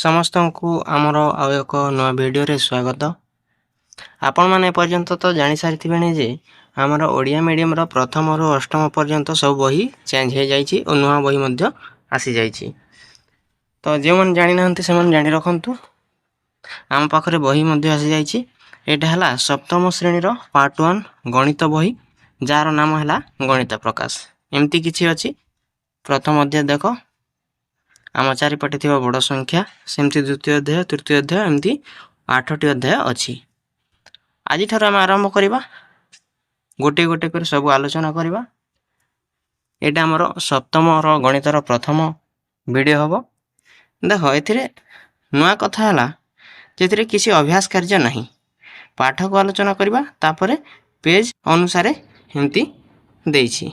ସମସ୍ତଙ୍କୁ ଆମର ଆଉ ଏକ ନୂଆ ଭିଡ଼ିଓରେ ସ୍ୱାଗତ। ଆପଣମାନେ ଏପର୍ଯ୍ୟନ୍ତ ତ ଜାଣିସାରିଥିବେଣି ଯେ ଆମର ଓଡ଼ିଆ ମିଡ଼ିୟମର ପ୍ରଥମରୁ ଅଷ୍ଟମ ପର୍ଯ୍ୟନ୍ତ ସବୁ ବହି ଚେଞ୍ଜ ହୋଇଯାଇଛି ଓ ନୂଆ ବହି ମଧ୍ୟ ଆସିଯାଇଛି। ତ ଯେଉଁମାନେ ଜାଣିନାହାନ୍ତି ସେମାନେ ଜାଣି ରଖନ୍ତୁ, ଆମ ପାଖରେ ବହି ମଧ୍ୟ ଆସିଯାଇଛି। ଏଇଟା ହେଲା ସପ୍ତମ ଶ୍ରେଣୀର ପାର୍ଟ 1 ଗଣିତ ବହି, ଯାହାର ନାମ ହେଲା ଗଣିତ ପ୍ରକାଶ। ଏମିତି କିଛି ଅଛି। ପ୍ରଥମ ଅଧ୍ୟାୟ ଦେଖ, ଆମ ଚାରିପଟେ ଥିବା ବଡ଼ ସଂଖ୍ୟା, ସେମିତି ଦ୍ୱିତୀୟ ଅଧ୍ୟାୟ, ତୃତୀୟ ଅଧ୍ୟାୟ, ଏମିତି 8ଟି ଅଧ୍ୟାୟ ଅଛି। ଆଜିଠାରୁ ଆମେ ଆରମ୍ଭ କରିବା, ଗୋଟିଏ ଗୋଟିଏ କରି ସବୁ ଆଲୋଚନା କରିବା। ଏଇଟା ଆମର ସପ୍ତମର ଗଣିତର ପ୍ରଥମ ଭିଡ଼ିଓ ହେବ। ଦେଖ, ଏଥିରେ ନୂଆ କଥା ହେଲା ଯେଥିରେ କିଛି ଅଭ୍ୟାସ କାର୍ଯ୍ୟ ନାହିଁ। ପାଠକୁ ଆଲୋଚନା କରିବା, ତାପରେ ପେଜ୍ ଅନୁସାରେ ଏମିତି ଦେଇଛି।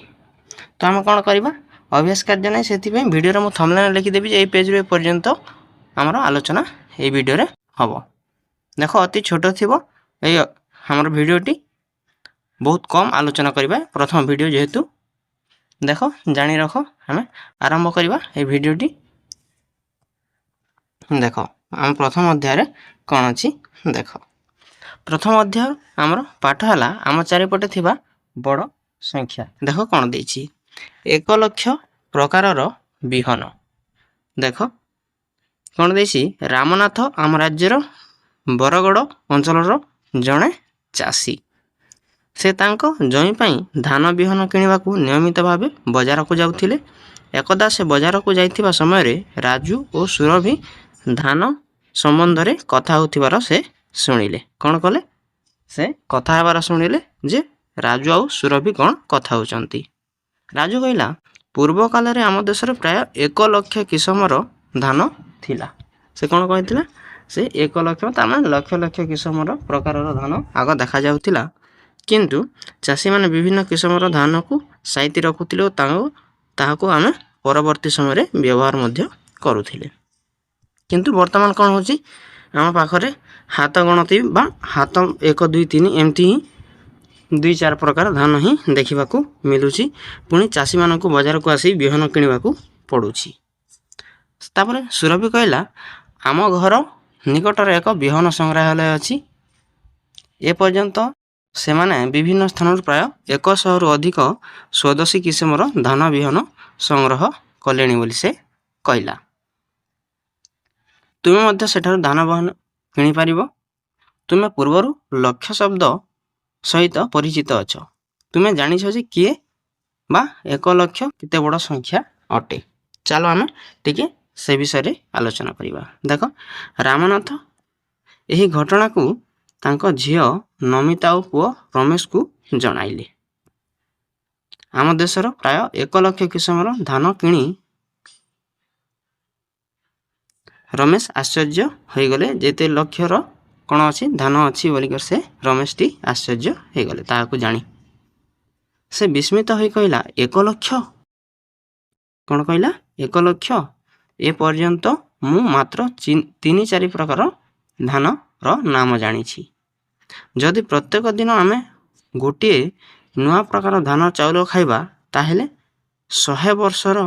ତ ଆମେ କ'ଣ କରିବା, ଅଭ୍ୟାସ କାର୍ଯ୍ୟ ନାହିଁ, ସେଥିପାଇଁ ଭିଡ଼ିଓରେ ମୁଁ ଥମ୍ବନେଲ୍ ଲେଖିଦେବି ଯେ ଏଇ ପେଜ୍ରୁ ଏ ପର୍ଯ୍ୟନ୍ତ ଆମର ଆଲୋଚନା ଏଇ ଭିଡ଼ିଓରେ ହେବ। ଦେଖ, ଅତି ଛୋଟ ଥିବ ଏଇ ଆମର ଭିଡ଼ିଓଟି, ବହୁତ କମ୍ ଆଲୋଚନା କରିବା ପ୍ରଥମ ଭିଡ଼ିଓ ଯେହେତୁ। ଦେଖ, ଜାଣି ରଖ, ଆମେ ଆରମ୍ଭ କରିବା ଏଇ ଭିଡ଼ିଓଟି। ଦେଖ, ଆମ ପ୍ରଥମ ଅଧ୍ୟାୟରେ କ'ଣ ଅଛି ଦେଖ। ପ୍ରଥମ ଅଧ୍ୟାୟ ଆମର ପାଠ ହେଲା ଆମ ଚାରିପଟେ ଥିବା ବଡ଼ ସଂଖ୍ୟା। ଦେଖ କ'ଣ ଦେଇଛି, 1 ଲକ୍ଷ ପ୍ରକାରର ବିହନ। ଦେଖ କ'ଣ ଦେଇଛି, ରାମନାଥ ଆମ ରାଜ୍ୟର ବରଗଡ଼ ଅଞ୍ଚଳର ଜଣେ ଚାଷୀ। ସେ ତାଙ୍କ ଜମି ପାଇଁ ଧାନ ବିହନ କିଣିବାକୁ ନିୟମିତ ଭାବେ ବଜାରକୁ ଯାଉଥିଲେ। ଏକଦା ସେ ବଜାରକୁ ଯାଇଥିବା ସମୟରେ ରାଜୁ ଓ ସୁରଭି ଧାନ ସମ୍ବନ୍ଧରେ କଥା ହେଉଥିବାର ସେ ଶୁଣିଲେ। କ'ଣ କଲେ, ସେ କଥା ହେବାର ଶୁଣିଲେ ଯେ ରାଜୁ ଆଉ ସୁରଭି କ'ଣ କଥା ହେଉଛନ୍ତି। ରାଜୁ କହିଲା, ପୂର୍ବ କାଳରେ ଆମ ଦେଶରେ ପ୍ରାୟ 1 ଲକ୍ଷ କିସମର ଧାନ ଥିଲା। ସେ କ'ଣ କହିଥିଲା, ସେ 1 ଲକ୍ଷ, ତା'ମାନେ ଲକ୍ଷ ଲକ୍ଷ କିସମର ପ୍ରକାରର ଧାନ ଆଗ ଦେଖାଯାଉଥିଲା। କିନ୍ତୁ ଚାଷୀମାନେ ବିଭିନ୍ନ କିସମର ଧାନକୁ ସାଇତି ରଖୁଥିଲେ ଓ ତାହାକୁ ଆମେ ପରବର୍ତ୍ତୀ ସମୟରେ ବ୍ୟବହାର ମଧ୍ୟ କରୁଥିଲେ। କିନ୍ତୁ ବର୍ତ୍ତମାନ କ'ଣ ହେଉଛି, ଆମ ପାଖରେ ହାତ ଗଣତି ବା ହାତ 1 2 3 ଏମିତି ହିଁ 2-4 ପ୍ରକାର ଧାନ ହିଁ ଦେଖିବାକୁ ମିଳୁଛି। ପୁଣି ଚାଷୀମାନଙ୍କୁ ବଜାରକୁ ଆସି ବିହନ କିଣିବାକୁ ପଡ଼ୁଛି। ତାପରେ ସୁରଭି କହିଲା, ଆମ ଘର ନିକଟରେ ଏକ ବିହନ ସଂଗ୍ରହାଳୟ ଅଛି। ଏପର୍ଯ୍ୟନ୍ତ ସେମାନେ ବିଭିନ୍ନ ସ୍ଥାନରୁ ପ୍ରାୟ 100ରୁ ଅଧିକ ସ୍ୱଦେଶୀ କିସମର ଧାନ ବିହନ ସଂଗ୍ରହ କଲେଣି ବୋଲି ସେ କହିଲା। ତୁମେ ମଧ୍ୟ ସେଠାରୁ ଧାନ ବିହନ କିଣିପାରିବ। ତୁମେ ପୂର୍ବରୁ ଲକ୍ଷ ଶବ୍ଦ ସହିତ ପରିଚିତ ଅଛ। ତୁମେ ଜାଣିଛ ଯେ କିଏ ବା 1 ଲକ୍ଷ କେତେ ବଡ଼ ସଂଖ୍ୟା ଅଟେ। ଚାଲ ଆମେ ଟିକେ ସେ ବିଷୟରେ ଆଲୋଚନା କରିବା। ଦେଖ, ରାମନାଥ ଏହି ଘଟଣାକୁ ତାଙ୍କ ଝିଅ ନମିତା ଓ ପୁଅ ରମେଶକୁ ଜଣାଇଲେ। ଆମ ଦେଶର ପ୍ରାୟ 1 ଲକ୍ଷ କିସମର ଧାନ କିଣି ରମେଶ ଆଶ୍ଚର୍ଯ୍ୟ ହୋଇଗଲେ। ଯେତେ ଲକ୍ଷର କ'ଣ ଅଛି, ଧାନ ଅଛି ବୋଲିକରି ସେ ରମେଶଟି ଆଶ୍ଚର୍ଯ୍ୟ ହୋଇଗଲେ ତାହାକୁ ଜାଣି। ସେ ବିସ୍ମିତ ହୋଇ କହିଲା, 1 ଲକ୍ଷ? କ'ଣ କହିଲା, 1 ଲକ୍ଷ? ଏପର୍ଯ୍ୟନ୍ତ ମୁଁ ମାତ୍ର 3-4 ପ୍ରକାର ଧାନର ନାମ ଜାଣିଛି। ଯଦି ପ୍ରତ୍ୟେକ ଦିନ ଆମେ ଗୋଟିଏ ନୂଆ ପ୍ରକାର ଧାନ ଚାଉଳ ଖାଇବା, ତାହେଲେ 100 ବର୍ଷର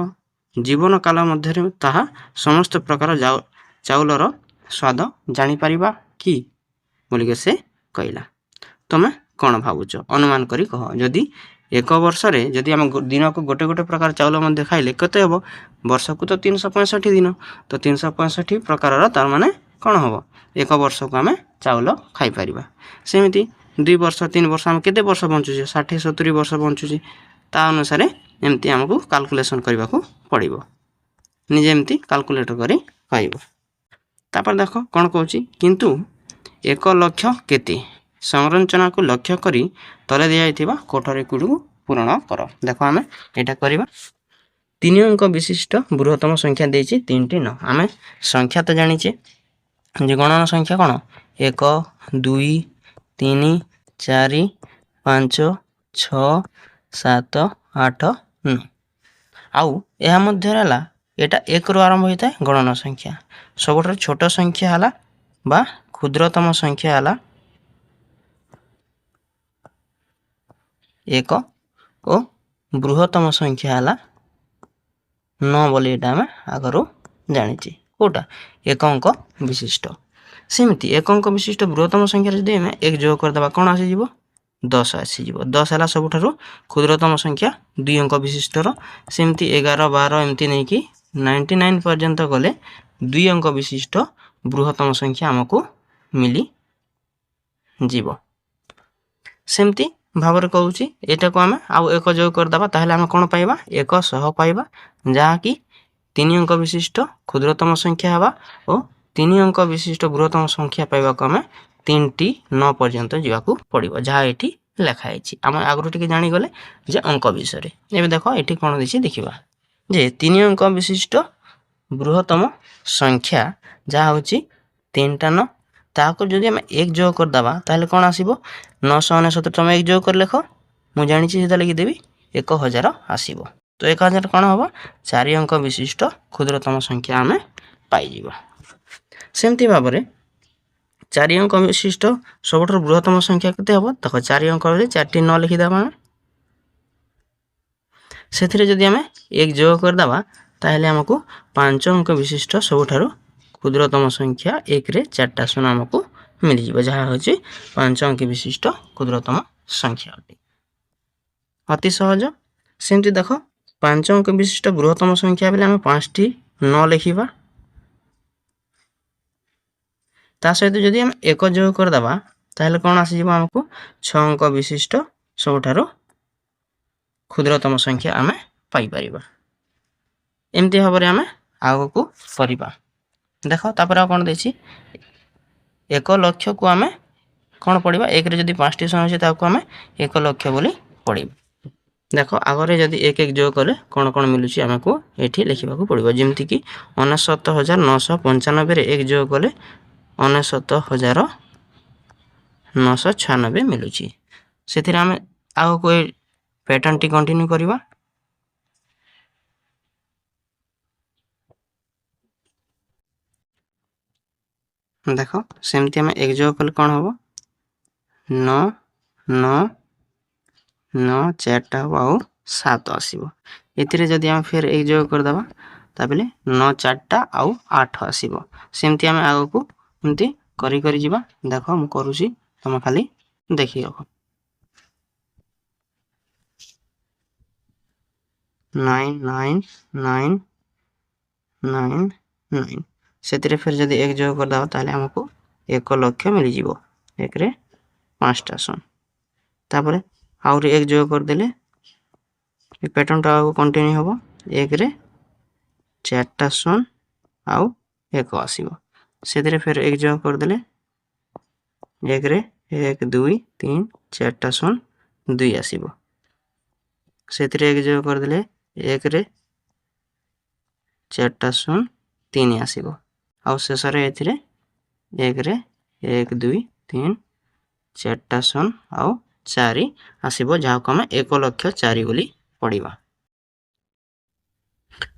ଜୀବନ କାଳ ମଧ୍ୟରେ ତାହା ସମସ୍ତ ପ୍ରକାର ଚାଉଳର ସ୍ୱାଦ ଜାଣିପାରିବା କି ବୋଲିକି ସେ କହିଲା। ତୁମେ କ'ଣ ଭାବୁଛ, ଅନୁମାନ କରି କହ। ଯଦି 1 ବର୍ଷରେ ଯଦି ଆମେ ଦିନକୁ ଗୋଟେ ଗୋଟେ ପ୍ରକାର ଚାଉଳ ମଧ୍ୟ ଖାଇଲେ କେତେ ହେବ? ବର୍ଷକୁ ତ 365 ଦିନ, ତ 365 ପ୍ରକାରର ତା'ମାନେ କ'ଣ ହେବ, 1 ବର୍ଷକୁ ଆମେ ଚାଉଳ ଖାଇପାରିବା। ସେମିତି 2 ବର୍ଷ 3 ବର୍ଷ ଆମେ କେତେ ବର୍ଷ ବଞ୍ଚୁଛେ? 60-70 ବର୍ଷ ବଞ୍ଚୁଛେ। ତା ଅନୁସାରେ ଏମିତି ଆମକୁ କାଲକୁଲେସନ୍ କରିବାକୁ ପଡ଼ିବ। ନିଜେ ଏମିତି କାଲକୁଲେଟର୍ କରି କହିବ। ତାପରେ ଦେଖ କ'ଣ କହୁଛି, କିନ୍ତୁ 1 ଲକ୍ଷ କେତେ? ସଂରଚନାକୁ ଲକ୍ଷ୍ୟ କରି ତଳେ ଦିଆଯାଇଥିବା କୋଠରୀଗୁଡ଼ିକୁ ପୂରଣ କର। ଦେଖ, ଆମେ ଏଇଟା କରିବା। 3 ଅଙ୍କ ବିଶିଷ୍ଟ ବୃହତ୍ତମ ସଂଖ୍ୟା ଦେଇଛି 3ଟି 9। ଆମେ ସଂଖ୍ୟା ତ ଜାଣିଛେ ଯେ ଗଣନ ସଂଖ୍ୟା କ'ଣ, 1 2 3 4 5 6 7 8 9। ଆଉ ଏହା ମଧ୍ୟରେ ହେଲା, ଏଇଟା 1ରୁ ଆରମ୍ଭ ହୋଇଥାଏ ଗଣନ ସଂଖ୍ୟା। ସବୁଠାରୁ ଛୋଟ ସଂଖ୍ୟା ହେଲା ବା କ୍ଷୁଦ୍ରତମ ସଂଖ୍ୟା ହେଲା 1 ଓ ବୃହତ୍ତମ ସଂଖ୍ୟା ହେଲା 9 ବୋଲି ଏଇଟା ଆମେ ଆଗରୁ ଜାଣିଛେ। কোटा एक अंक विशिष्ट सेमती एक अंक विशिष्ट बृहत्तम संख्या जदि आम 1 जोग करदे कौन आसीज 10 आसीज 10 है सबुठ क्षुद्रतम संख्या 2 अंक विशिष्टर सेमती 11 12 एमती नहीं कि 99 पर्यंत गले 2 अंक विशिष्ट बृहत्तम संख्या आमको मिली जीव सेमती भाव कहूँ यहाँ को आम आउ एक जोग करदे ताहले आम कौन पाइबा 100 पाइबा जहाँकि 3 अंक विशिष्ट क्षुद्रतम संख्या हवा और 3 अंक विशिष्ट बृहत्तम संख्या पाइबा को आम 3टी 9 पर्यंत जावाक पड़ो जहाँ ये लिखाई आम आगु टी जानीगले जे अंक विषय एवं देख ये कौन देखिए देखा जे 3 अंक विशिष्ट बृहत्तम संख्या जहाँ हूँ 3टा 9 ताको जदि आम 1 जोग करदे ताहले कौन आसो 969 तुम 1 जोग कर लेख मुझे जानी सीधा लिखिदेवी 1000 आसो तो 1000 कौन हम 4 अंक विशिष्ट क्षुद्रतम संख्या आम पाइब सेमती भाव में 4 अंक विशिष्ट सबुठ बृहत्तम संख्या केते हम देख 4 अंक 4टी 9 लिखिदेवा से जदि आम 1 जोग करदे ताहले आमको 5 अंक विशिष्ट सबुठ क्षुद्रतम संख्या 1 रे 4टा शून्य आमको मिल जाए जहाँ हूँ 5 अंक विशिष्ट क्षुद्रतम संख्या अटे अति सहज सेमती देख 5 अंक विशिष्ट बृहत्तम संख्या बेले आम 5टी 9 लिखा ता सहित जदि आम 1 जोग करदे ताहले कौन आसीज आमको 6 अंक विशिष्ट सबुठ क्षुद्रतम संख्या आम पाइपर एमती भाव में आम आग को करवा देख तापर कौन देखी 1 लक्ष को आम कौन पढ़ा 1 रे जदि 5टी शून्य अच्छे आम 1 लक्ष बोली पढ़ा देख आगे जदि 1 1 जोग कले कौन कौन मिलूँ आमको ये लिखा पड़ो जमीक 69,995 1 जोग कले 69,996 मिलूँ से आम आग को पैटर्न टी कंटिन्यू करवा देख सेमती आम 1 जोग कले कौन हम 9 9 9 4टा हम आउ 7 आसो ये जदि आम फिर 1 जोग करदे ताबले 9 4टा आउ 8 आसो सेमती आम आग को एमती करी जीवा देख मु करुँची तुम खाली देखी 9 9 9 9 9 से फिर जदि 1 जोग करदे ताहले आमको 1 लक्ष मिल जीवो 1 रे 5टा शून्य तापर आउरी 1 जोग करदेले पैटर्न टा कंटिन्यू हम 1 रे 4टा शून्य आउ 1 आसो से फिर 1 जोग करदेले 1 रे 1 2 3 4टा शून्य 2 आसो से 1 जोग करदेले 1 रे 4टा शून्य 3 आसो आउ शेष 1 रे 1 2 3 4टा शून्य आउ 4 आसो जहाँ को आम 1 लक्ष 4 बोली पढ़ा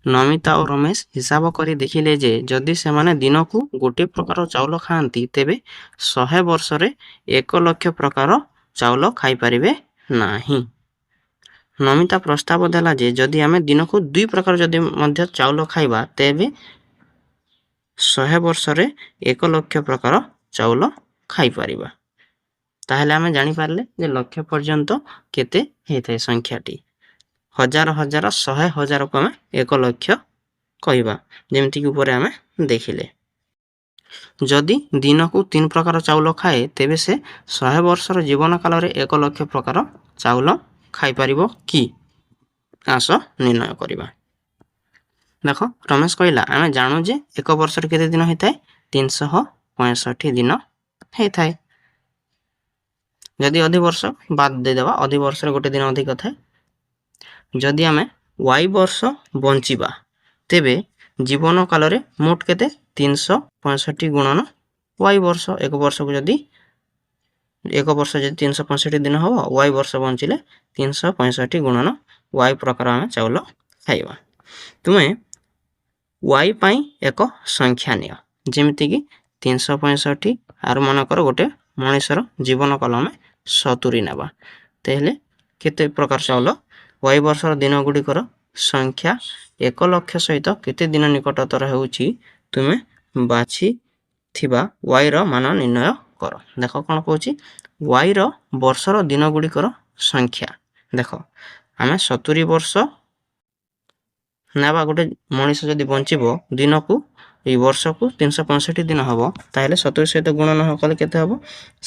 नमिता और रमेश हिसाब करी देखिले जे जदि से माने दिन को गोटे प्रकार चाउल खाती तेबे 100 वर्ष रे 1 लक्ष प्रकार चाउल खाई पारिबे नाही नमिता प्रस्ताव देला जे जदि आम दिन को 2 प्रकार जदि मध्य चाउल खाइबा तेबे 100 वर्ष रे 1 लक्ष प्रकार चाउल खाई पारिबा ताहले आम जानी पारले जे लक्ष पर्यंत केते हेते संख्याटी हजार हजार 100,000 को आम 1 लक्ष कहवा जमीक ऊपर आम देखिले जदि दिन को 3 प्रकार चाउल खाए तेबे से 100 वर्षर जीवन काल रे 1 लक्ष प्रकार चाउल खाई पारिबो कि आस निर्णय करवा देख रमेश कहला आम जानू जे 1 वर्ष केते दिन होता है 365 दिन होता है जदि अधि वर्ष बाद देदेवा अधि वर्ष गोटे दिन अधिक थाए जदि आम y वर्ष बंचिबा तेबे जीवन काल रे मोट केते 365 गुणन y वर्ष 1 वर्ष को जदि 1 वर्ष जदि 365 दिन हम y वर्ष बंचिले 365 गुणन y प्रकार आम चाउल खाइबा तुम्हें y पाई एक संख्या निया जेमिति कि 365 आर मनकर गोटे मनीषर जीवन काल आम 70 नेबा तेले केते प्रकार चाउल y वर्षर दिन गुड़िकर संख्या 1 लक्ष सहित केते दिन निकटतर होउची ତୁମେ ବାଛିଥିବା ୱାଇର ମାନ ନିର୍ଣ୍ଣୟ କର। ଦେଖ କ'ଣ କହୁଛି, ୱାଇର ବର୍ଷର ଦିନଗୁଡ଼ିକର ସଂଖ୍ୟା। ଦେଖ ଆମେ 70 ବର୍ଷ ନେବା ଗୋଟେ ମଣିଷ ଯଦି ବଞ୍ଚିବ ଦିନକୁ ଏଇ ବର୍ଷକୁ 365 ଦିନ ହେବ, ତାହେଲେ 70 ସହିତ ଗୁଣନ କଲେ କେତେ ହେବ?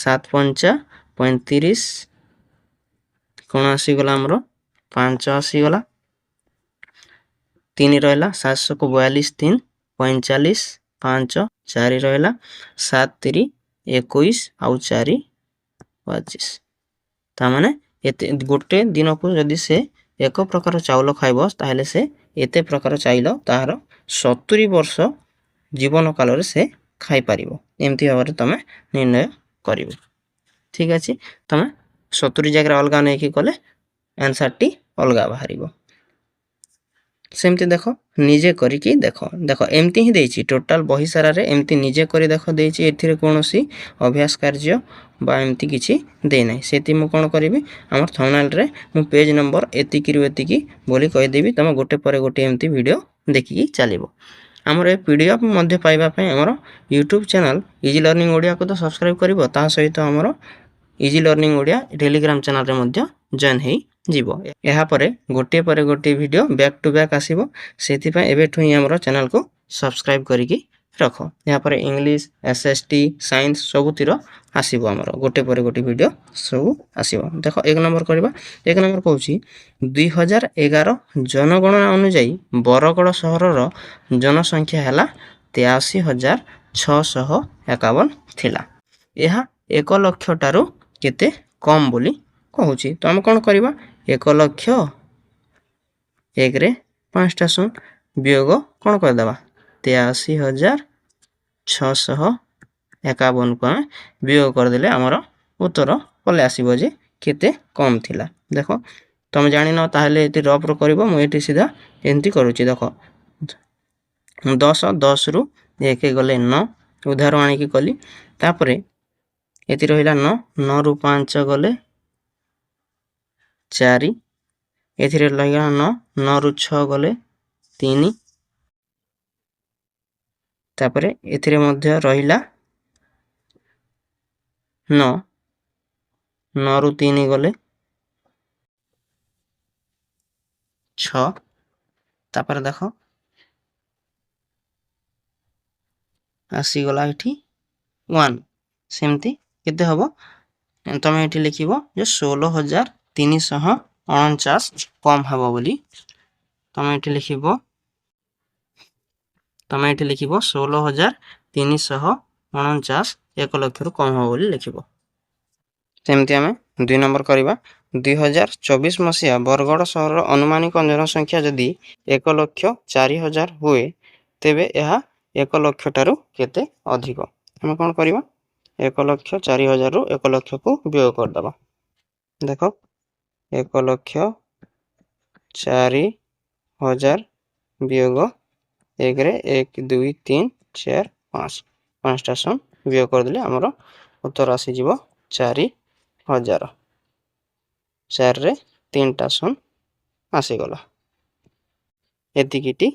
7 ପଞ୍ଚା 35, କ'ଣ ଆସିଗଲା ଆମର 5 ଆସିଗଲା, 3 ରହିଲା, 742 3 45, 5 4 ରହିଲା, 7 3 21 ଆଉ 4 25। ତାମାନେ ଏତେ ଗୋଟେ ଦିନକୁ ଯଦି ସେ ଏକ ପ୍ରକାର ଚାଉଳ ଖାଇବ ତାହେଲେ ସେ ଏତେ ପ୍ରକାର ଚାଉଳ ତାହାର 70 ବର୍ଷ ଜୀବନ କାଳରେ ସେ ଖାଇପାରିବ। ଏମିତି ଭାବରେ ତୁମେ ନିର୍ଣ୍ଣୟ କରିବ। ଠିକ୍ ଅଛି, ତୁମେ 70 ଜାଗାରେ ଅଲଗା ନେଇକି କଲେ ଆନ୍ସର୍ଟି ଅଲଗା ବାହାରିବ। ସେମିତି ଦେଖ ନିଜେ କରିକି ଦେଖ। ଦେଖ ଏମିତି ହିଁ ଦେଇଛି, ଟୋଟାଲ ବହି ସାରାରେ ଏମିତି ନିଜେ କରି ଦେଖ ଦେଇଛି। ଏଥିରେ କୌଣସି ଅଭ୍ୟାସ କାର୍ଯ୍ୟ ବା ଏମିତି କିଛି ଦେଇନାହିଁ। ସେଠି ମୁଁ କ'ଣ କରିବି, ଆମର ଥମ୍ବନେଲ୍ରେ ମୁଁ ପେଜ୍ ନମ୍ବର ଏତିକିରୁ ଏତିକି ବୋଲି କହିଦେବି। ତୁମେ ଗୋଟେ ପରେ ଗୋଟେ ଏମିତି ଭିଡ଼ିଓ ଦେଖିକି ଚାଲିବ। ଆମର ଏ PDF ମଧ୍ୟ ପାଇବା ପାଇଁ ଆମର ୟୁଟ୍ୟୁବ୍ ଚ୍ୟାନେଲ୍ ଇଜି ଲର୍ଣ୍ଣିଂ ଓଡ଼ିଆକୁ ତ ସବସ୍କ୍ରାଇବ୍ କରିବ, ତା ସହିତ ଆମର ଇଜି ଲର୍ଣ୍ଣିଂ ଓଡ଼ିଆ ଟେଲିଗ୍ରାମ ଚ୍ୟାନେଲ୍ରେ ମଧ୍ୟ ଜଏନ୍ ହେଇଯିବ। ଏହାପରେ ଗୋଟିଏ ପରେ ଗୋଟିଏ ଭିଡ଼ିଓ ବ୍ୟାକ୍ ଟୁ ବ୍ୟାକ୍ ଆସିବ। ସେଥିପାଇଁ ଏବେଠୁ ହିଁ ଆମର ଚ୍ୟାନେଲ୍କୁ ସବସ୍କ୍ରାଇବ୍ କରିକି ରଖ। ଏହାପରେ ଇଂଲିଶ, SST, ସାଇନ୍ସ ସବୁଥିର ଆସିବ, ଆମର ଗୋଟେ ପରେ ଗୋଟେ ଭିଡ଼ିଓ ସବୁ ଆସିବ। ଦେଖ 1 ନମ୍ବର କରିବା। 1 ନମ୍ବର କହୁଛି 2011 ଜନଗଣନା ଅନୁଯାୟୀ ବରଗଡ଼ ସହରର ଜନସଂଖ୍ୟା ହେଲା 83,651 ଥିଲା। ଏହା 1 ଲକ୍ଷ ଠାରୁ କେତେ କମ୍ ବୋଲି କହୁଛି। ତ ଆମେ କ'ଣ କରିବା, 1 ଲକ୍ଷ 1ରେ 5ଟା ଶୂନ ବିୟୋଗ କ'ଣ କରିଦେବା, 83,651କୁ ଆମେ ବିୟୋଗ କରିଦେଲେ ଆମର ଉତ୍ତର ପଳେଇ ଆସିବ ଯେ କେତେ କମ୍ ଥିଲା। ଦେଖ ତୁମେ ଜାଣିନ ତାହେଲେ ଏଠି ରଫ୍ର କରିବ, ମୁଁ ଏଠି ସିଧା ଏମିତି କରୁଛି। ଦେଖ 10, 10ରୁ 1 ଗଲେ 9, ଉଧାର ଆଣିକି କଲି। ତାପରେ ଏଠି ରହିଲା 9, 9ରୁ 5 ଗଲେ 4, ଏଥିରେ ରହିଲା 9, 9ରୁ 6 ଗଲେ 3, ତାପରେ ଏଥିରେ ମଧ୍ୟ ରହିଲା 9, 9ରୁ 3 ଗଲେ 6, ତାପରେ ଦେଖ ଆସିଗଲା ଏଠି 1। ସେମିତି କେତେ ହେବ, ତୁମେ ଏଠି ଲେଖିବ ଯେ 16,349 କମ୍ ହେବ ବୋଲି। ତୁମେ ଏଠି ଲେଖିବ 16,349 1 ଲକ୍ଷରୁ କମ୍ ହେବ ବୋଲି ଲେଖିବ। ସେମିତି ଆମେ 2 ନମ୍ବର କରିବା। 2024 ମସିହା ବରଗଡ଼ ସହରର ଅନୁମାନିକ ଜନସଂଖ୍ୟା ଯଦି 1,04,000 ହୁଏ, ତେବେ ଏହା 1 ଲକ୍ଷ ଠାରୁ କେତେ ଅଧିକ। ଆମେ କ'ଣ କରିବା, 1,04,000ରୁ 1 ଲକ୍ଷକୁ ବିୟୋଗ କରିଦେବା। ଦେଖ 1,04,000 ବିୟୋଗ 1ରେ 1 2 3 4 5, 5ଟା ଶୂନ ବିୟୋଗ କରିଦେଲେ ଆମର ଉତ୍ତର ଆସିଯିବ 4,000। 4ରେ 3ଟା ଶୂନ ଆସିଗଲା। ଏତିକିଟି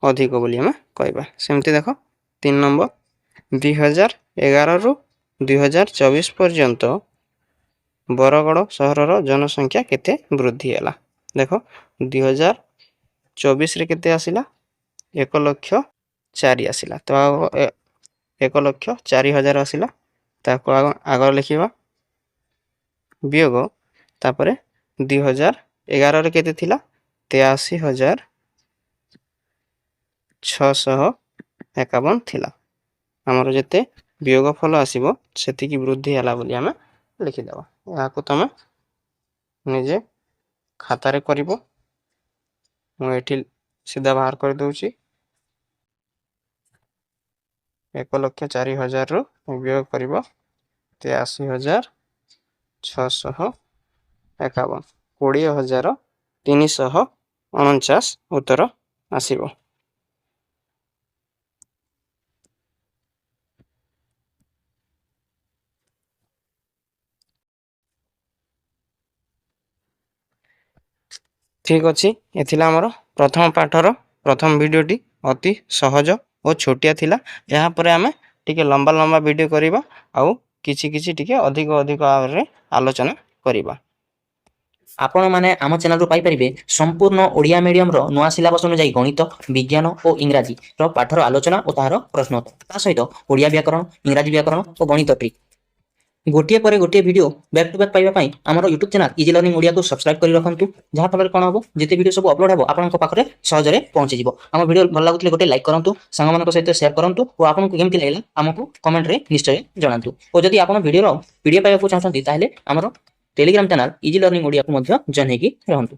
ଅଧିକ ବୋଲି ଆମେ କହିବା। ସେମିତି ଦେଖ 3 ନମ୍ବର, 2011ରୁ 2024 ପର୍ଯ୍ୟନ୍ତ ବରଗଡ଼ ସହରର ଜନସଂଖ୍ୟା କେତେ ବୃଦ୍ଧି ହେଲା। ଦେଖ 2024ରେ କେତେ ଆସିଲା, 1,04,000 ଆସିଲା। ତ 1,04,000 ଆସିଲା, ତାକୁ ଆଗ ଲେଖିବା ବିୟୋଗ, ତାପରେ 2011ରେ କେତେ ଥିଲା, 83,651 ଥିଲା। ଆମର ଯେତେ ବିୟୋଗ ଫଳ ଆସିବ ସେତିକି ବୃଦ୍ଧି ହେଲା ବୋଲି ଆମେ ଲେଖିଦେବା। ଏହାକୁ ତୁମେ ନିଜେ ଖାତାରେ କରିବ। ମୁଁ ଏଠି ସିଧା ବାହାର କରିଦେଉଛି। 1,04,000ରୁ ବିୟୋଗ କରିବ 83,651, 20,349 ଉତ୍ତର ଆସିବ। ଠିକ୍ ଅଛି, ଏ ଥିଲା ଆମର ପ୍ରଥମ ପାଠର प्रथम वीडियोटी अति सहज और छोटिया थिला। यहाँ पर आमे टिके लंबा लंबा वीडियो करिबा आउ किछि किछि टिके अधिक अधिक भाବରେ आलोचना करिबा। आपण माने आम चैनल पाइपर संपूर्ण ओडिया मीडियम नुआ सिलेबस अनुଯାयी गणित विज्ञान और इंग्राजी पाठर आलोचना और तार प्रश्नोत्तर सहित ओडिया व्याकरण इंग्राजी व्याकरण और गणित ट्रिक गोटे पर गोटे वीडियो बैक टू बैक पाइबा आमर YouTube channel easy learning Odia को सब्सक्राइब कर रखु। जहाँ फल कौन हम जिते वीडियो सब अपलोड हो आपंक पाखे सहजरे पहुंची जाव। आम वीडियो भल लगुले गोटे लाइक करूँ, सांग सहित सेयार करूँ और आपको केमती लगे आमको कमेंट रे निश्चय जनातु। और जदि आप वीडियो पीडीएफ पाइबा चाहते हैं आमर Telegram channel easy learning Odia को जॉइन होगी रहंतु।